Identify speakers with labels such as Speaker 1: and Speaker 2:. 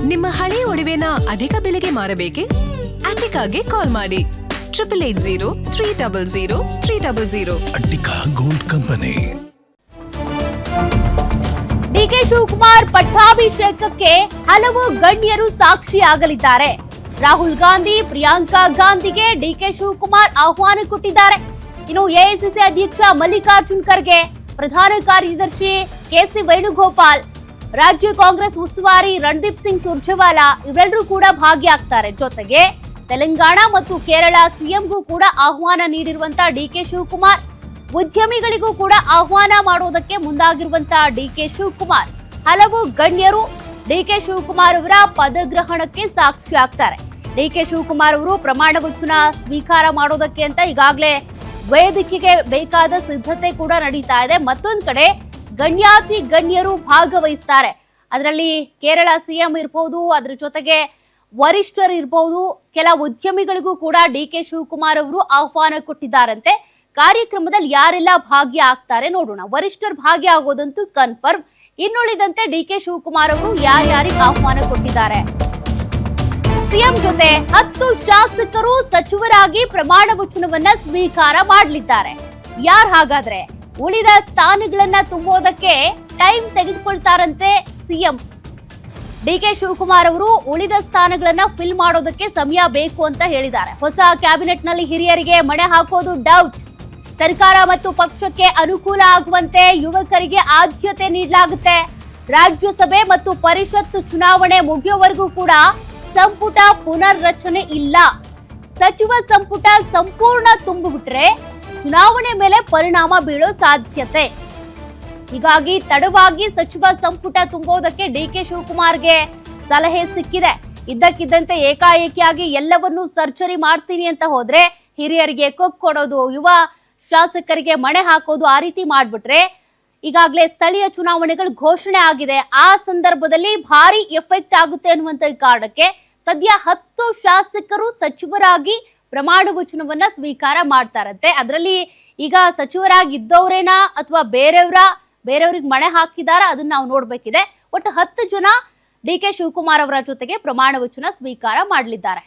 Speaker 1: ನಿಮ್ಮ ಹಳೆಯ ಒಡವೆನ ಅಧಿಕ ಬೆಲೆಗೆ ಮಾರಬೇಕೆ? ಅಟಿಕಾಗೆ ಕಾಲ್ ಮಾಡಿ 8880
Speaker 2: Attica gold company.
Speaker 3: DK Shivakumar ಪಟ್ಟಾಭಿಷೇಕಕ್ಕೆ ಹಲವು ಗಣ್ಯರು ಸಾಕ್ಷಿಯಾಗಲಿದ್ದಾರೆ. ರಾಹುಲ್ ಗಾಂಧಿ, ಪ್ರಿಯಾಂಕಾ ಗಾಂಧಿಗೆ ಡಿಕೆ ಶಿವಕುಮಾರ್ ಆಹ್ವಾನ ಕೊಟ್ಟಿದ್ದಾರೆ. ಇನ್ನು ಎಐಸಿಸಿ ಅಧ್ಯಕ್ಷ ಮಲ್ಲಿಕಾರ್ಜುನ್ ಖರ್ಗೆ, ಪ್ರಧಾನ ಕಾರ್ಯದರ್ಶಿ ಕೆಸಿ ವೇಣುಗೋಪಾಲ್, ರಾಜ್ಯ ಕಾಂಗ್ರೆಸ್ ಉಸ್ತುವಾರಿ ರಣದೀಪ್ ಸಿಂಗ್ ಸುರ್ಜೇವಾಲಾ ಇವರೆಲ್ಲರೂ ಕೂಡ ಭಾಗಿಯಾಗ್ತಾರೆ. ಜೊತೆಗೆ ತೆಲಂಗಾಣ ಮತ್ತು ಕೇರಳ ಸಿಎಂಗೂ ಕೂಡ ಆಹ್ವಾನ ನೀಡಿರುವಂತಹ ಡಿಕೆ ಶಿವಕುಮಾರ್, ಉದ್ಯಮಿಗಳಿಗೂ ಕೂಡ ಆಹ್ವಾನ ಮಾಡೋದಕ್ಕೆ ಮುಂದಾಗಿರುವಂತಹ ಡಿಕೆ ಶಿವಕುಮಾರ್, ಹಲವು ಗಣ್ಯರು ಡಿಕೆ ಶಿವಕುಮಾರ್ ಅವರ ಪದಗ್ರಹಣಕ್ಕೆ ಸಾಕ್ಷಿಯಾಗ್ತಾರೆ. ಡಿಕೆ ಶಿವಕುಮಾರ್ ಅವರು ಪ್ರಮಾಣ ವಚನ ಸ್ವೀಕಾರ ಮಾಡೋದಕ್ಕೆ ಅಂತ ಈಗಾಗಲೇ ವೇದಿಕೆಗೆ ಬೇಕಾದ ಸಿದ್ಧತೆ ಕೂಡ ನಡೀತಾ ಇದೆ. ಮತ್ತೊಂದು ಕಡೆ ಗಣ್ಯಾತಿ ಗಣ್ಯರು ಭಾಗವಹಿಸ್ತಾರೆ. ಅದರಲ್ಲಿ ಕೇರಳ ಸಿಎಂ ಇರ್ಬೋದು, ಅದ್ರ ಜೊತೆಗೆ ವರಿಷ್ಠರು ಇರ್ಬೋದು, ಕೆಲ ಉದ್ಯಮಿಗಳಿಗೂ ಕೂಡ ಡಿಕೆ ಶಿವಕುಮಾರ್ ಅವರು ಆಹ್ವಾನ ಕೊಟ್ಟಿದ್ದಾರಂತೆ. ಕಾರ್ಯಕ್ರಮದಲ್ಲಿ ಯಾರೆಲ್ಲ ಭಾಗಿಯಾಗ್ತಾರೆ ನೋಡೋಣ. ವರಿಷ್ಠರು ಭಾಗಿಯಾಗೋದಂತೂ ಕನ್ಫರ್ಮ್. ಇನ್ನುಳಿದಂತೆ ಡಿಕೆ ಶಿವಕುಮಾರ್ ಅವರು ಯಾರ್ಯಾರಿಗೆ ಆಹ್ವಾನ ಕೊಟ್ಟಿದ್ದಾರೆ? ಸಿಎಂ ಜೊತೆ 10 ಶಾಸಕರು ಸಚಿವರಾಗಿ ಪ್ರಮಾಣ ವಚನವನ್ನ ಸ್ವೀಕಾರ ಮಾಡಲಿದ್ದಾರೆ. ಯಾರು ಹಾಗಾದ್ರೆ? ಉಳಿದ ಸ್ಥಾನಗಳನ್ನ ತುಂಬೋದಕ್ಕೆ ಟೈಮ್ ತೆಗೆದುಕೊಳ್ತಾರಂತೆ ಸಿಎಂ. ಡಿಕೆ ಶಿವಕುಮಾರ್ ಅವರು ಉಳಿದ ಸ್ಥಾನಗಳನ್ನ ಫಿಲ್ ಮಾಡೋದಕ್ಕೆ ಸಮಯ ಬೇಕು ಅಂತ ಹೇಳಿದ್ದಾರೆ. ಹೊಸ ಕ್ಯಾಬಿನೆಟ್ ನಲ್ಲಿ ಹಿರಿಯರಿಗೆ ಮಣೆ ಹಾಕೋದು ಡೌಟ್. ಸರ್ಕಾರ ಮತ್ತು ಪಕ್ಷಕ್ಕೆ ಅನುಕೂಲ ಆಗುವಂತೆ ಯುವಕರಿಗೆ ಆದ್ಯತೆ ನೀಡಲಾಗುತ್ತೆ. ರಾಜ್ಯಸಭೆ ಮತ್ತು ಪರಿಷತ್ ಚುನಾವಣೆ ಮುಗಿಯುವವರೆಗೂ ಕೂಡ ಸಂಪುಟ ಪುನರ್ರಚನೆ ಇಲ್ಲ. ಸಚಿವ ಸಂಪುಟ ಸಂಪೂರ್ಣ ತುಂಬಿಬಿಟ್ರೆ ಚುನಾವಣೆ ಮೇಲೆ ಪರಿಣಾಮ ಬೀಳೋ ಸಾಧ್ಯತೆ. ಹೀಗಾಗಿ ತಡವಾಗಿ ಸಚಿವ ಸಂಪುಟ ತುಂಬೋದಕ್ಕೆ ಡಿಕೆ ಶಿವಕುಮಾರ್ಗೆ ಸಲಹೆ ಸಿಕ್ಕಿದೆ. ಇದ್ದಕ್ಕಿದ್ದಂತೆ ಏಕಾಏಕಿಯಾಗಿ ಎಲ್ಲವನ್ನೂ ಸರ್ಜರಿ ಮಾಡ್ತೀನಿ ಅಂತ ಹೋದ್ರೆ ಹಿರಿಯರಿಗೆ ಕೊಕ್ ಕೊಡೋದು, ಯುವ ಶಾಸಕರಿಗೆ ಮಣೆ ಹಾಕೋದು, ಆ ರೀತಿ ಮಾಡ್ಬಿಟ್ರೆ ಈಗಾಗಲೇ ಸ್ಥಳೀಯ ಚುನಾವಣೆಗಳು ಘೋಷಣೆ ಆಗಿದೆ. ಆ ಸಂದರ್ಭದಲ್ಲಿ ಭಾರಿ ಎಫೆಕ್ಟ್ ಆಗುತ್ತೆ ಅನ್ನುವಂತ ಕಾರಣಕ್ಕೆ ಸದ್ಯ 10 ಶಾಸಕರು ಸಚಿವರಾಗಿ ಪ್ರಮಾಣ ವಚನವನ್ನ ಸ್ವೀಕಾರ ಮಾಡ್ತಾರಂತೆ. ಅದರಲ್ಲಿ ಈಗ ಸಚಿವರಾಗಿದ್ದವರೇನಾ ಅಥವಾ ಬೇರೆಯವ್ರಿಗೆ ಮಣೆ ಹಾಕಿದಾರ, ಅದನ್ನ ನಾವು ನೋಡ್ಬೇಕಿದೆ. ಒಟ್ಟು 10 ಜನ ಡಿಕೆ ಶಿವಕುಮಾರ್ ಅವರ ಜೊತೆಗೆ ಪ್ರಮಾಣ ವಚನ ಸ್ವೀಕಾರ ಮಾಡಲಿದ್ದಾರೆ.